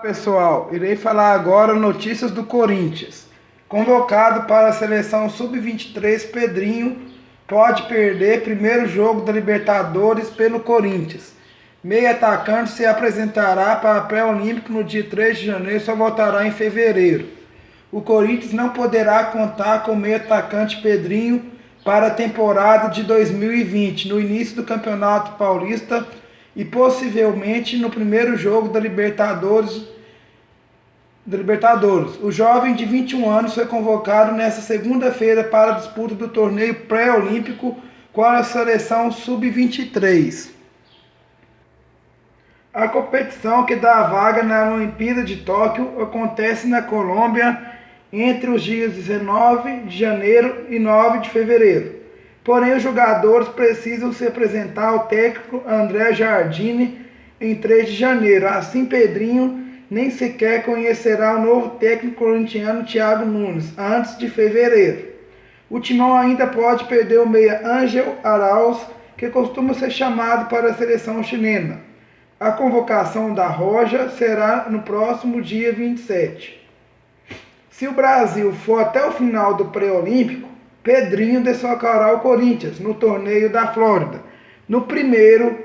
Pessoal, irei falar agora notícias do Corinthians. Convocado para a seleção sub-23, Pedrinho pode perder primeiro jogo da Libertadores pelo Corinthians. Meio atacante se apresentará para o pré-olímpico no dia 3 de janeiro e só voltará em fevereiro. O Corinthians não poderá contar com o meio atacante Pedrinho para a temporada de 2020, no início do Campeonato Paulista e possivelmente no primeiro jogo da Libertadores. O jovem de 21 anos foi convocado nesta segunda-feira para a disputa do torneio pré-olímpico com a seleção sub-23. A competição que dá a vaga na Olimpíada de Tóquio acontece na Colômbia entre os dias 19 de janeiro e 9 de fevereiro. Porém, os jogadores precisam se apresentar ao técnico André Jardine em 3 de janeiro. Assim, Pedrinho nem sequer conhecerá o novo técnico corintiano Thiago Nunes antes de fevereiro. O Timão ainda pode perder o meia Ángel Arauz, que costuma ser chamado para a seleção chilena. A convocação da Roja será no próximo dia 27. Se o Brasil for até o final do pré-olímpico, Pedrinho desfalcará o Corinthians no torneio da Flórida, no primeiro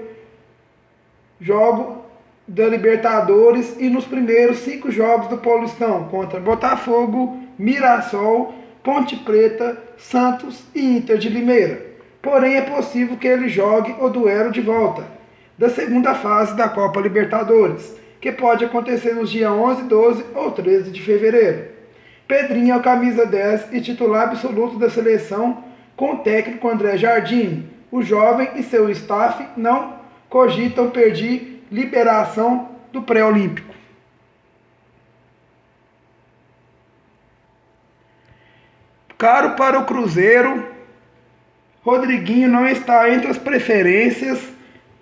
jogo da Libertadores e nos primeiros 5 jogos do Paulistão contra Botafogo, Mirassol, Ponte Preta, Santos e Inter de Limeira. Porém, é possível que ele jogue o duelo de volta da segunda fase da Copa Libertadores, que pode acontecer nos dias 11, 12 ou 13 de fevereiro. Pedrinho é o camisa 10 e titular absoluto da seleção com o técnico André Jardine. O jovem e seu staff não cogitam pedir liberação do pré-olímpico. Caro para o Cruzeiro, Rodriguinho não está entre as preferências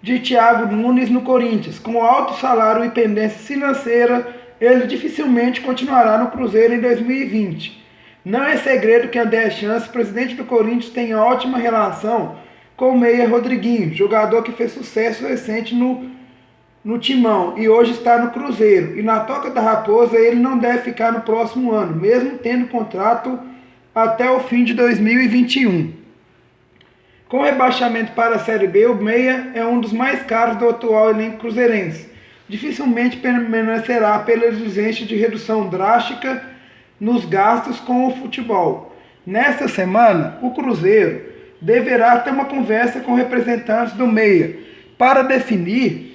de Thiago Nunes no Corinthians. Com alto salário e pendência financeira, ele dificilmente continuará no Cruzeiro em 2020. Não é segredo que André Chance, presidente do Corinthians, tem ótima relação com o meia Rodriguinho, jogador que fez sucesso recente no Timão e hoje está no Cruzeiro. E na Toca da Raposa ele não deve ficar no próximo ano, mesmo tendo contrato até o fim de 2021. Com o rebaixamento para a Série B, o meia é um dos mais caros do atual elenco cruzeirense. Dificilmente permanecerá pela exigência de redução drástica nos gastos com o futebol. Nesta semana, o Cruzeiro deverá ter uma conversa com representantes do meia para definir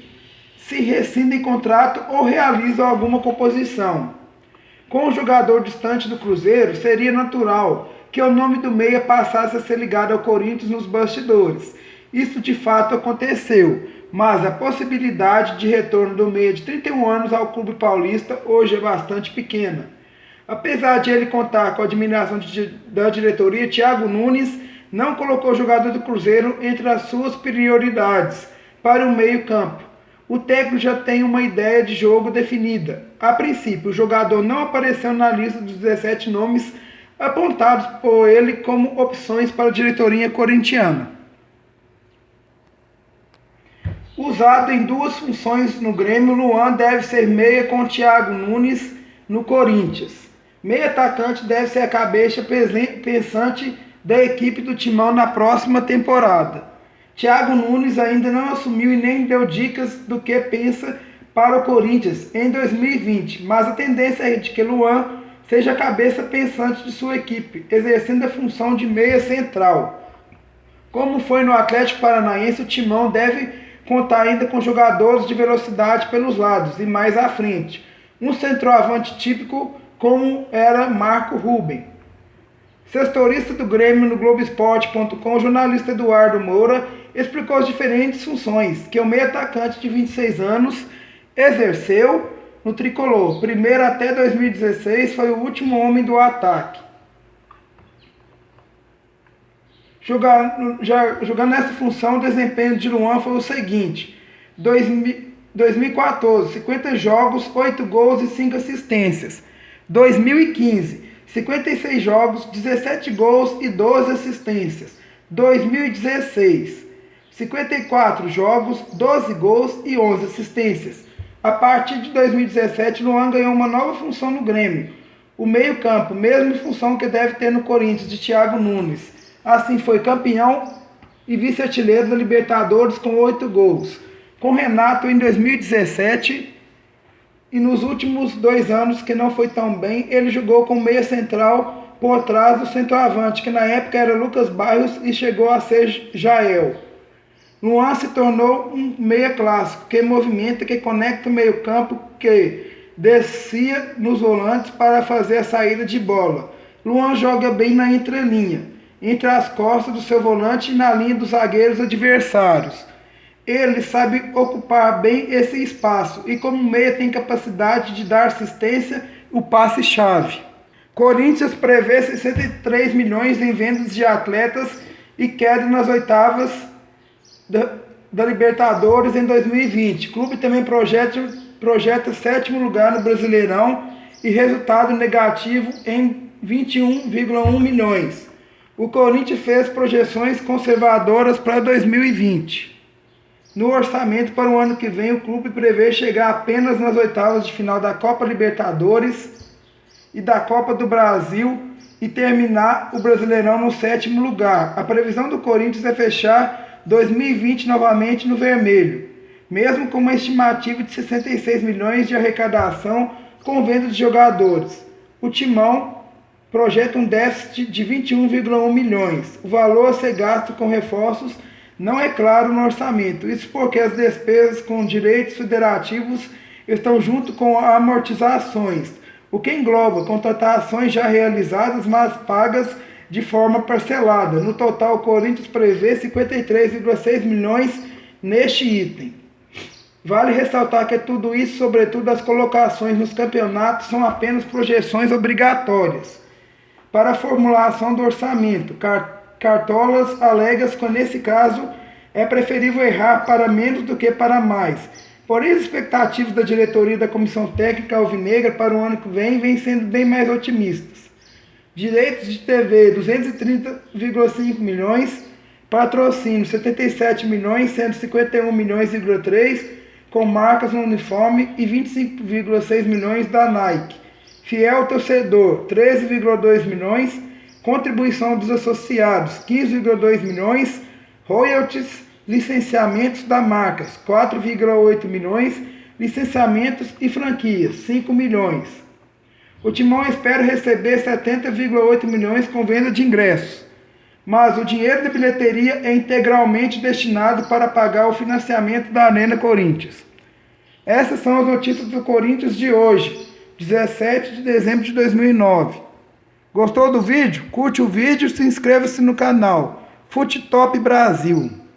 se rescindem contrato ou realizam alguma composição. Com o jogador distante do Cruzeiro, seria natural que o nome do meia passasse a ser ligado ao Corinthians nos bastidores. Isso de fato aconteceu, mas a possibilidade de retorno do meia de 31 anos ao clube paulista hoje é bastante pequena. Apesar de ele contar com a admiração da diretoria, Thiago Nunes não colocou o jogador do Cruzeiro entre as suas prioridades para o meio-campo. O técnico já tem uma ideia de jogo definida. A princípio, o jogador não apareceu na lista dos 17 nomes apontados por ele como opções para a diretoria corintiana. Usado em 2 funções no Grêmio, Luan deve ser meia com Thiago Nunes no Corinthians. Meia atacante deve ser a cabeça pensante da equipe do Timão na próxima temporada. Thiago Nunes ainda não assumiu e nem deu dicas do que pensa para o Corinthians em 2020, mas a tendência é de que Luan seja a cabeça pensante de sua equipe, exercendo a função de meia central. Como foi no Atlético Paranaense, o Timão deve contar ainda com jogadores de velocidade pelos lados e mais à frente. Um centroavante típico como era Marco Ruben. Setorista do Grêmio no Globoesporte.com, o jornalista Eduardo Moura explicou as diferentes funções que o meio atacante de 26 anos exerceu no tricolor. Primeiro até 2016 foi o último homem do ataque. Jogando nessa função, o desempenho de Luan foi o seguinte: 2014, 50 jogos, 8 gols e 5 assistências. 2015, 56 jogos, 17 gols e 12 assistências. 2016, 54 jogos, 12 gols e 11 assistências. A partir de 2017, Luan ganhou uma nova função no Grêmio, o meio-campo, mesma função que deve ter no Corinthians, de Thiago Nunes. Assim, foi campeão e vice-artilheiro da Libertadores com 8 gols. Com Renato em 2017 e nos últimos 2 anos, que não foi tão bem, ele jogou com meia central por trás do centroavante, que na época era Lucas Barros e chegou a ser Jael. Luan se tornou um meia clássico, que movimenta, que conecta o meio-campo, que descia nos volantes para fazer a saída de bola. Luan joga bem na entrelinha, entre as costas do seu volante e na linha dos zagueiros adversários. Ele sabe ocupar bem esse espaço e, como meia, tem capacidade de dar assistência, o passe-chave. Corinthians prevê 63 milhões em vendas de atletas e queda nas oitavas da Libertadores em 2020. O clube também projeta 7º lugar no Brasileirão e resultado negativo em 21,1 milhões. O Corinthians fez projeções conservadoras para 2020. No orçamento para o ano que vem, o clube prevê chegar apenas nas oitavas de final da Copa Libertadores e da Copa do Brasil e terminar o Brasileirão no 7º lugar. A previsão do Corinthians é fechar 2020 novamente no vermelho, mesmo com uma estimativa de 66 milhões de arrecadação com venda de jogadores. O Timão projeta um déficit de 21,1 milhões. O valor a ser gasto com reforços não é claro no orçamento, isso porque as despesas com direitos federativos estão junto com amortizações, o que engloba contratações já realizadas, mas pagas de forma parcelada. No total, o Corinthians prevê 53,6 milhões neste item. Vale ressaltar que tudo isso, sobretudo as colocações nos campeonatos, são apenas projeções obrigatórias para a formulação do orçamento. Cartolas alegam que, nesse caso, é preferível errar para menos do que para mais. Porém, as expectativas da diretoria e da comissão técnica alvinegra para o ano que vem sendo bem mais otimistas. Direitos de TV, 230,5 milhões. Patrocínio, 77 milhões, 151 milhões,3, com marcas no uniforme, e 25,6 milhões da Nike. Fiel torcedor, 13,2 milhões. Contribuição dos associados, 15,2 milhões. Royalties, licenciamentos da marcas, 4,8 milhões. Licenciamentos e franquias, 5 milhões. O Timão espera receber 70,8 milhões com venda de ingressos, mas o dinheiro da bilheteria é integralmente destinado para pagar o financiamento da Arena Corinthians. Essas são as notícias do Corinthians de hoje, 17 de dezembro de 2009. Gostou do vídeo? Curte o vídeo e se inscreva-se no canal Fute Top Brasil.